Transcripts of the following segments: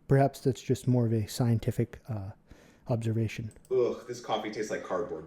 perhaps that's just more of a scientific observation. Ugh, this coffee tastes like cardboard.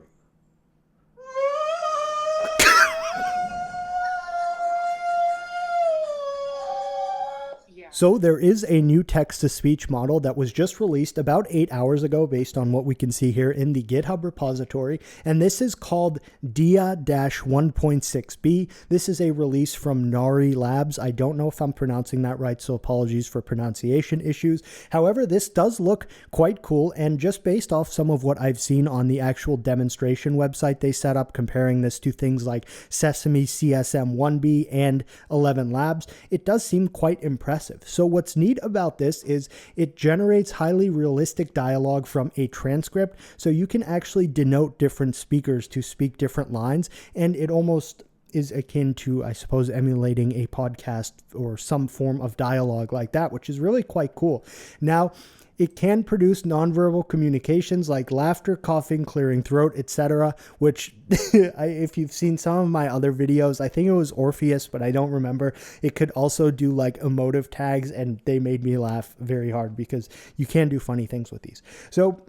So there is a new text-to-speech model that was just released about 8 hours ago based on what we can see here in the GitHub repository, and this is called Dia-1.6b. This is a release from Nari Labs. I don't know if I'm pronouncing that right, so apologies for pronunciation issues. However, this does look quite cool, and just based off some of what I've seen on the actual demonstration website they set up, comparing this to things like Sesame CSM1B and 11 Labs, it does seem quite impressive. So what's neat about this is it generates highly realistic dialogue from a transcript, so you can actually denote different speakers to speak different lines, and it almost is akin to, I suppose, emulating a podcast or some form of dialogue like that, which is really quite cool. Now, it can produce nonverbal communications like laughter, coughing, clearing throat, etc., which if you've seen some of my other videos, I think it was Orpheus, but I don't remember. It could also do like emotive tags, and they made me laugh very hard because you can do funny things with these. So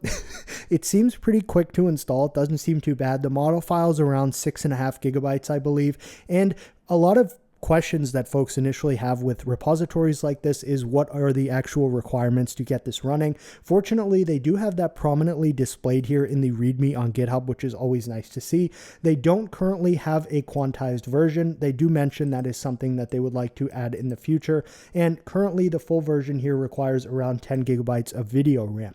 it seems pretty quick to install. It doesn't seem too bad. The model file is around 6.5 gigabytes, I believe, and a lot of questions that folks initially have with repositories like this is what are the actual requirements to get this running. Fortunately, they do have that prominently displayed here in the README on GitHub, which is always nice to see. They don't currently have a quantized version. They do mention that is something that they would like to add in the future, and currently the full version here requires around 10 gigabytes of video RAM.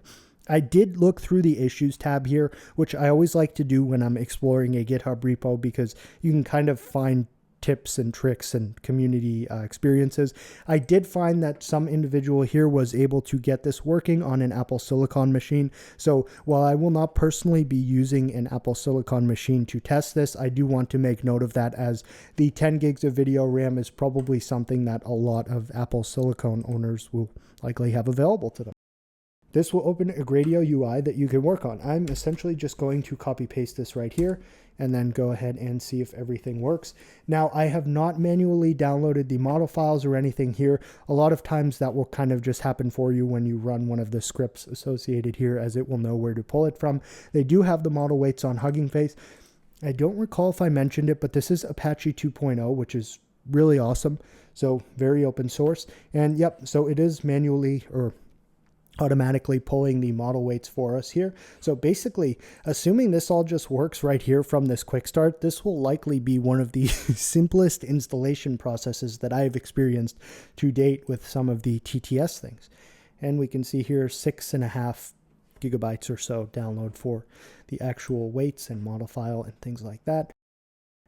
I did look through the issues tab here, which I always like to do when I'm exploring a GitHub repo, because you can kind of find tips and tricks and community experiences. I did find that some individual here was able to get this working on an Apple Silicon machine. So while I will not personally be using an Apple Silicon machine to test this, I do want to make note of that, as the 10 gigs of video RAM is probably something that a lot of Apple Silicon owners will likely have available to them. This will open a Gradio UI that you can work on. I'm essentially just going to copy paste this right here and then go ahead and see if everything works. Now, I have not manually downloaded the model files or anything here. A lot of times that will kind of just happen for you when you run one of the scripts associated here, as it will know where to pull it from. They do have the model weights on Hugging Face. I don't recall if I mentioned it, but this is Apache 2.0, which is really awesome. So very open source. And yep, so it is manually or automatically pulling the model weights for us here. So basically, assuming this all just works right here from this quick start, this will likely be one of the simplest installation processes that I've experienced to date with some of the TTS things. And we can see here 6.5 gigabytes or so download for the actual weights and model file and things like that.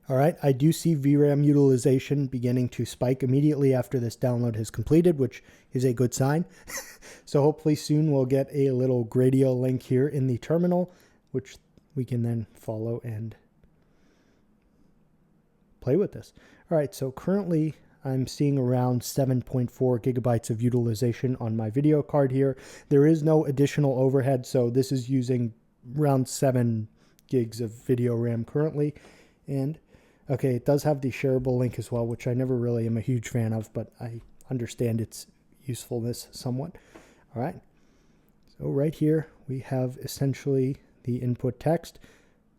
All right, I do see VRAM utilization beginning to spike immediately after this download has completed, which is a good sign. So hopefully soon we'll get a little Gradio link here in the terminal, which we can then follow and play with this. All right, so currently I'm seeing around 7.4 gigabytes of utilization on my video card here. There is no additional overhead, so this is using around 7 gigs of video RAM currently. And okay, it does have the shareable link as well, which I never really am a huge fan of, but I understand its usefulness somewhat. All right, so right here we have essentially the input text.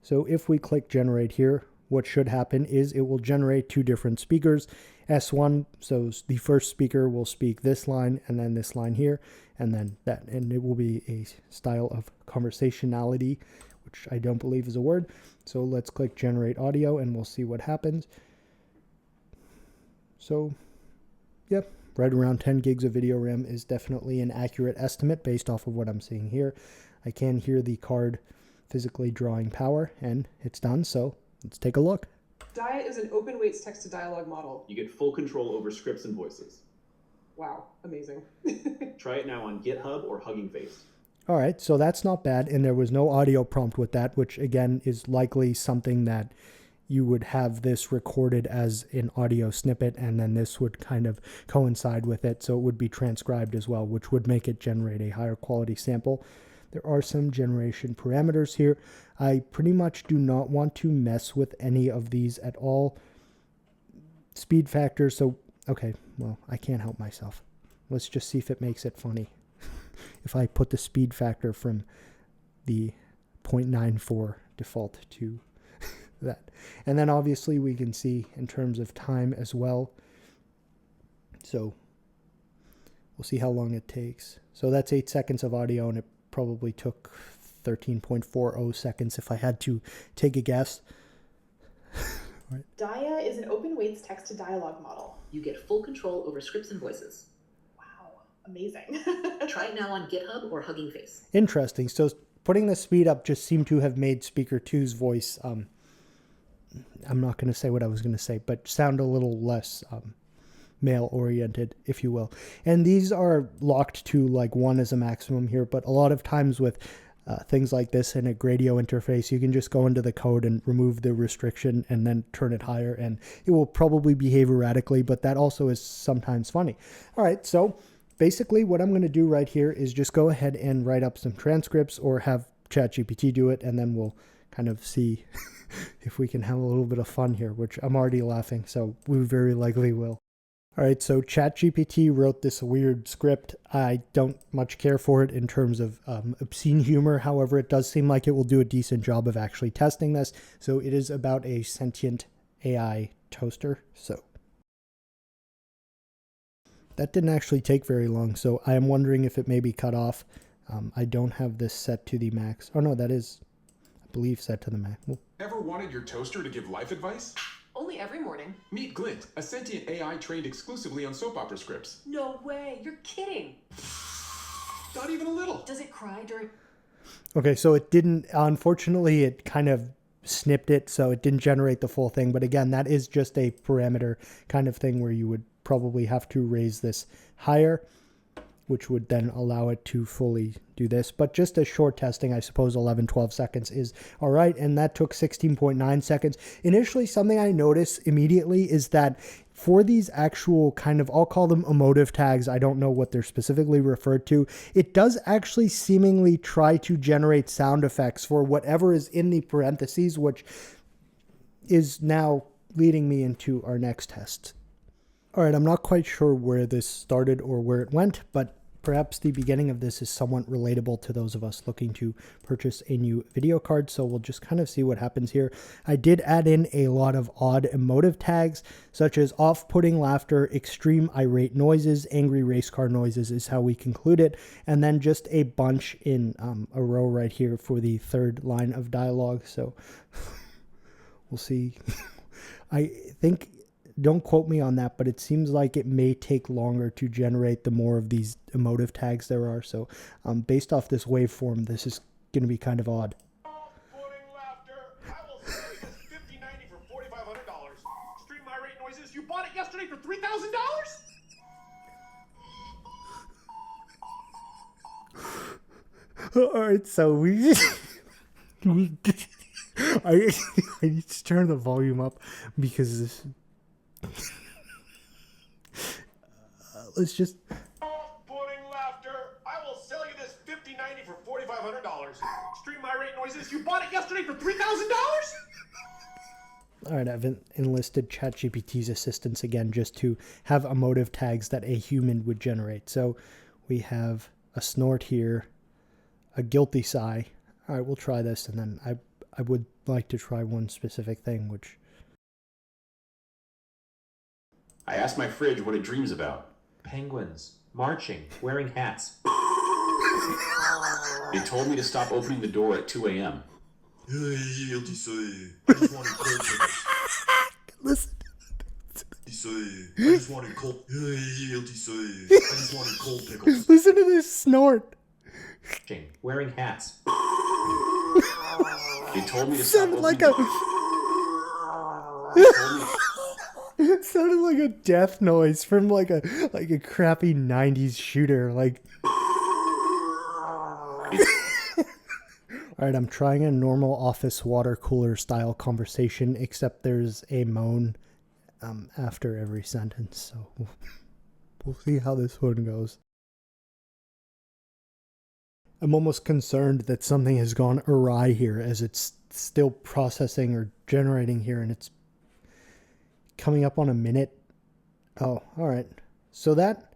So if we click generate here, what should happen is it will generate two different speakers. S1, so the first speaker will speak this line and then this line here, and then that, and it will be a style of conversationality, which I don't believe is a word. So let's click generate audio and we'll see what happens. So, yep, right around 10 gigs of video RAM is definitely an accurate estimate based off of what I'm seeing here. I can hear the card physically drawing power, and it's done, so let's take a look. Dia is an open weights text-to-dialogue model. You get full control over scripts and voices. Wow, amazing. Try it now on GitHub or Hugging Face. All right, so that's not bad, and there was no audio prompt with that, which again is likely something that you would have this recorded as an audio snippet, and then this would kind of coincide with it, so it would be transcribed as well, which would make it generate a higher quality sample. There are some generation parameters here. I pretty much do not want to mess with any of these at all. Speed factor, so okay, well, I can't help myself. Let's just see if it makes it funny. if I put the speed factor from the 0.94 default to that. And then obviously we can see in terms of time as well. So we'll see how long it takes. So that's 8 seconds of audio, and it probably took 13.40 seconds if I had to take a guess. Right. Dia is an open weights text-to-dialogue model. You get full control over scripts and voices. Wow, amazing. Try it now on GitHub or Hugging Face. Interesting. So putting the speed up just seemed to have made Speaker 2's voice, I'm not going to say what I was going to say, but sound a little less male-oriented, if you will. And these are locked to like 1 as a maximum here, but a lot of times with things like this in a Gradio interface, you can just go into the code and remove the restriction and then turn it higher, and it will probably behave erratically, but that also is sometimes funny. All right, so basically what I'm going to do right here is just go ahead and write up some transcripts or have ChatGPT do it, and then we'll kind of see if we can have a little bit of fun here, which I'm already laughing, so we very likely will. All right, so ChatGPT wrote this weird script. I don't much care for it in terms of obscene humor. However, it does seem like it will do a decent job of actually testing this. So it is about a sentient AI toaster. So that didn't actually take very long. So I am wondering if it may be cut off. I don't have this set to the max. Oh no, that is, I believe, set to the max. Well, Ever wanted your toaster to give life advice? Only every morning. Meet Glint, a sentient AI trained exclusively on soap opera scripts. No way, you're kidding. Not even a little. Does it cry during... okay, so it didn't, unfortunately, it kind of snipped it, so it didn't generate the full thing. But again, that is just a parameter kind of thing where you would probably have to raise this higher, which would then allow it to fully do this. But just a short testing, I suppose 11, 12 seconds is all right. And that took 16.9 seconds. Initially, something I noticed immediately is that for these actual kind of, I'll call them emotive tags, I don't know what they're specifically referred to, it does actually seemingly try to generate sound effects for whatever is in the parentheses, which is now leading me into our next test. All right, I'm not quite sure where this started or where it went, but perhaps the beginning of this is somewhat relatable to those of us looking to purchase a new video card, so we'll just kind of see what happens here. I did add in a lot of odd emotive tags, such as off-putting laughter, extreme irate noises, angry race car noises is how we conclude it, and then just a bunch in a row right here for the third line of dialogue, so we'll see. I think... don't quote me on that, but it seems like it may take longer to generate the more of these emotive tags there are. So based off this waveform, this is going to be kind of odd. Off-putting laughter. I will sell you this $50.90 for $4,500. Stream my rate noises. You bought it yesterday for $3,000? All right, so I need to turn the volume up because this... let's just... Off-putting laughter. I will sell you this $50.90 for $4,500. Stream my rate noises. You bought it yesterday for $3,000? All right, I've enlisted ChatGPT's assistance again just to have emotive tags that a human would generate. So we have a snort here, a guilty sigh. All right, we'll try this, and then I would like to try one specific thing, which... I asked my fridge what it dreams about. Penguins, marching, wearing hats. It told me to stop opening the door at 2 a.m. I just wanted cold pickles. Listen. I just wanted cold. I just wanted cold pickles. Listen to this snort. Wearing hats. It told me to stop Sounded opening like the a... It sounded like a death noise from like a crappy 90s shooter. Like... All right, I'm trying a normal office water cooler style conversation, except there's a moan after every sentence. So we'll see how this one goes. I'm almost concerned that something has gone awry here as it's still processing or generating here, and it's coming up on a minute. Oh, all right. So that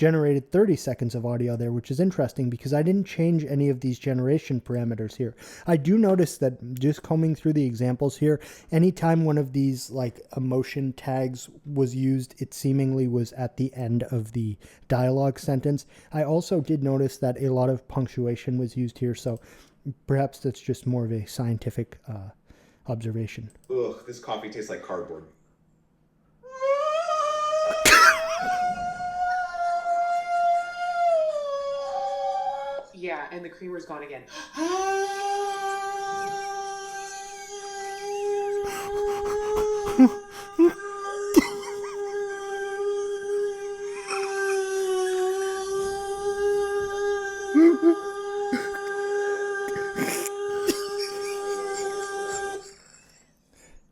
generated 30 seconds of audio there, which is interesting because I didn't change any of these generation parameters here. I do notice that just combing through the examples here, anytime one of these like emotion tags was used, it seemingly was at the end of the dialogue sentence. I also did notice that a lot of punctuation was used here, so perhaps that's just more of a scientific observation. Ugh, this coffee tastes like cardboard. Yeah, and the creamer's gone again.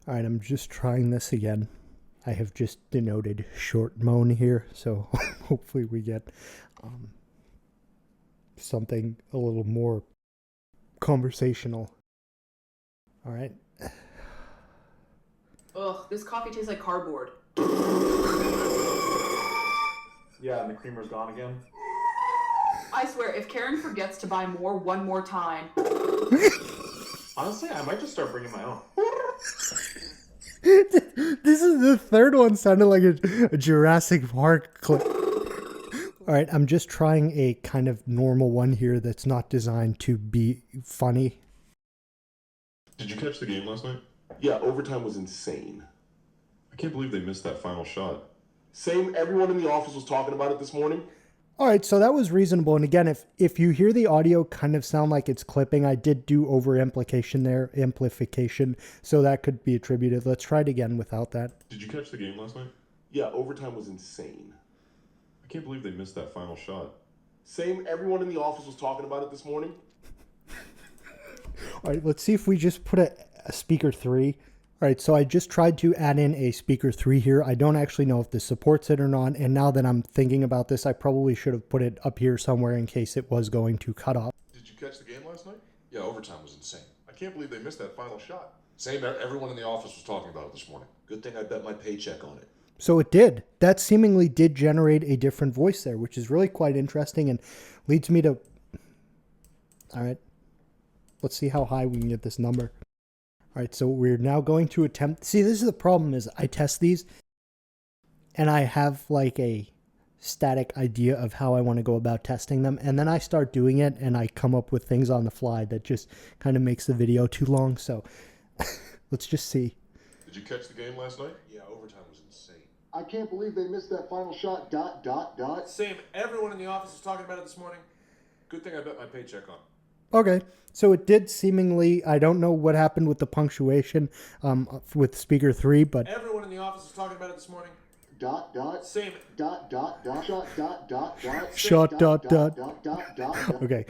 All right, I'm just trying this again. I have just denoted short moan here, so hopefully we get something a little more conversational. All right. Ugh, this coffee tastes like cardboard. Yeah, and the creamer's gone again. I swear, if Karen forgets to buy more one more time. Honestly, I might just start bringing my own. This is the third one, sounded like a Jurassic Park clip. All right, I'm just trying a kind of normal one here that's not designed to be funny. Did you catch the game last night? Yeah, overtime was insane. I can't believe they missed that final shot. Same, everyone in the office was talking about it this morning. All right, so that was reasonable. And again, if you hear the audio kind of sound like it's clipping, I did do over-amplification there, amplification, so that could be attributed. Let's try it again without that. Did you catch the game last night? Yeah, overtime was insane. I can't believe they missed that final shot. Same, everyone in the office was talking about it this morning. All right, let's see if we just put a speaker 3. All right, so I just tried to add in a speaker 3 here. I don't actually know if this supports it or not. And now that I'm thinking about this, I probably should have put it up here somewhere in case it was going to cut off. Did you catch the game last night? Yeah, overtime was insane. I can't believe they missed that final shot. Same, everyone in the office was talking about it this morning. Good thing I bet my paycheck on it. So it did. That seemingly did generate a different voice there, which is really quite interesting and leads me to... All right, let's see how high we can get this number. All right, so we're now going to attempt... See, this is the problem is I test these and I have like a static idea of how I want to go about testing them. And then I start doing it and I come up with things on the fly that just kind of makes the video too long. So let's just see. Did you catch the game last night? Yeah, overtime was insane. I can't believe they missed that final shot, ... Same, everyone in the office was talking about it this morning. Good thing I bet my paycheck on it. Okay, so it did seemingly, I don't know what happened with the punctuation with speaker 3, but... Everyone in the office was talking about it this morning. ... Same. ... Shot ... Okay.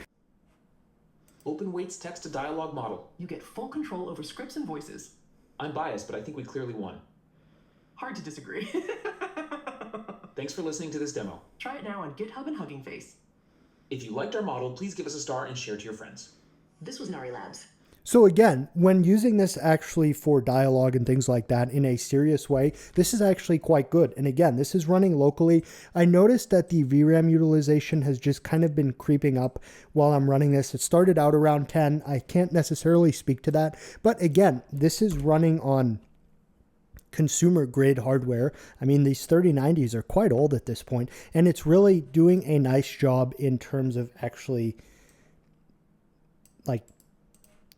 Open weights text to dialogue model. You get full control over scripts and voices. I'm biased, but I think we clearly won. Hard to disagree. Thanks for listening to this demo. Try it now on GitHub and Hugging Face. If you liked our model, please give us a star and share to your friends. This was Nari Labs. So again, when using this actually for dialogue and things like that in a serious way, this is actually quite good. And again, this is running locally. I noticed that the VRAM utilization has just kind of been creeping up while I'm running this. It started out around 10. I can't necessarily speak to that. But again, this is running on consumer grade hardware. I mean, these 3090s are quite old at this point, and it's really doing a nice job in terms of actually like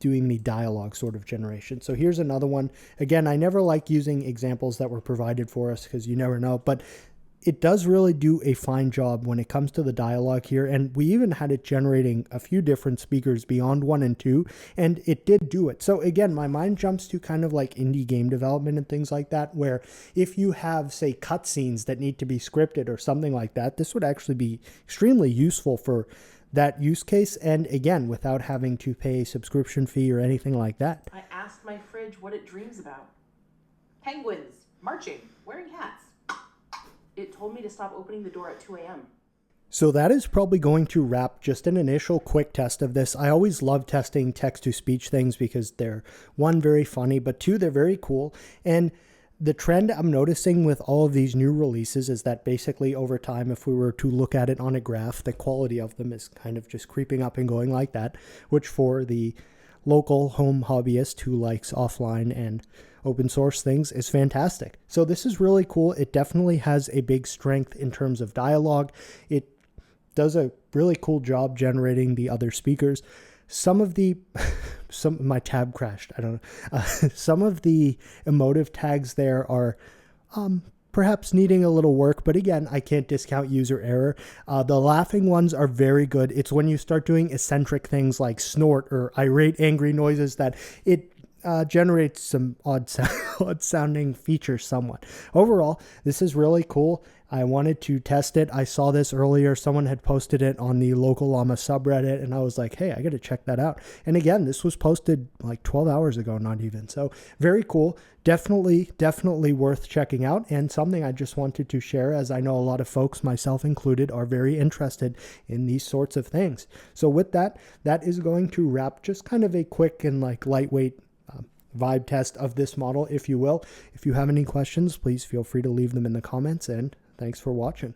doing the dialogue sort of generation. So here's another one. Again, I never like using examples that were provided for us because you never know, but it does really do a fine job when it comes to the dialogue here. And we even had it generating a few different speakers beyond 1 and 2, and it did do it. So again, my mind jumps to kind of like indie game development and things like that, where if you have, say, cutscenes that need to be scripted or something like that, this would actually be extremely useful for that use case. And again, without having to pay a subscription fee or anything like that. I asked my fridge what it dreams about. Penguins, marching, wearing hats. It told me to stop opening the door at 2 a.m. So that is probably going to wrap just an initial quick test of this. I always love testing text-to-speech things because they're, 1, very funny, but 2, they're very cool. And the trend I'm noticing with all of these new releases is that basically over time, if we were to look at it on a graph, the quality of them is kind of just creeping up and going like that, which for the local home hobbyist who likes offline and open source things is fantastic. So this is really cool. It definitely has a big strength in terms of dialogue. It does a really cool job generating the other speakers. Some of the, my tab crashed, I don't know. Some of the emotive tags there are perhaps needing a little work, but again, I can't discount user error. The laughing ones are very good. It's when you start doing eccentric things like snort or irate, angry noises that it generates some odd sounding features somewhat. Overall, this is really cool. I wanted to test it. I saw this earlier. Someone had posted it on the Local Llama subreddit, and I was like, hey, I got to check that out. And again, this was posted like 12 hours ago, not even. So very cool. Definitely worth checking out, and something I just wanted to share, as I know a lot of folks, myself included, are very interested in these sorts of things. So with that, that is going to wrap just kind of a quick and like lightweight vibe test of this model, if you will. If you have any questions, please feel free to leave them in the comments, and thanks for watching.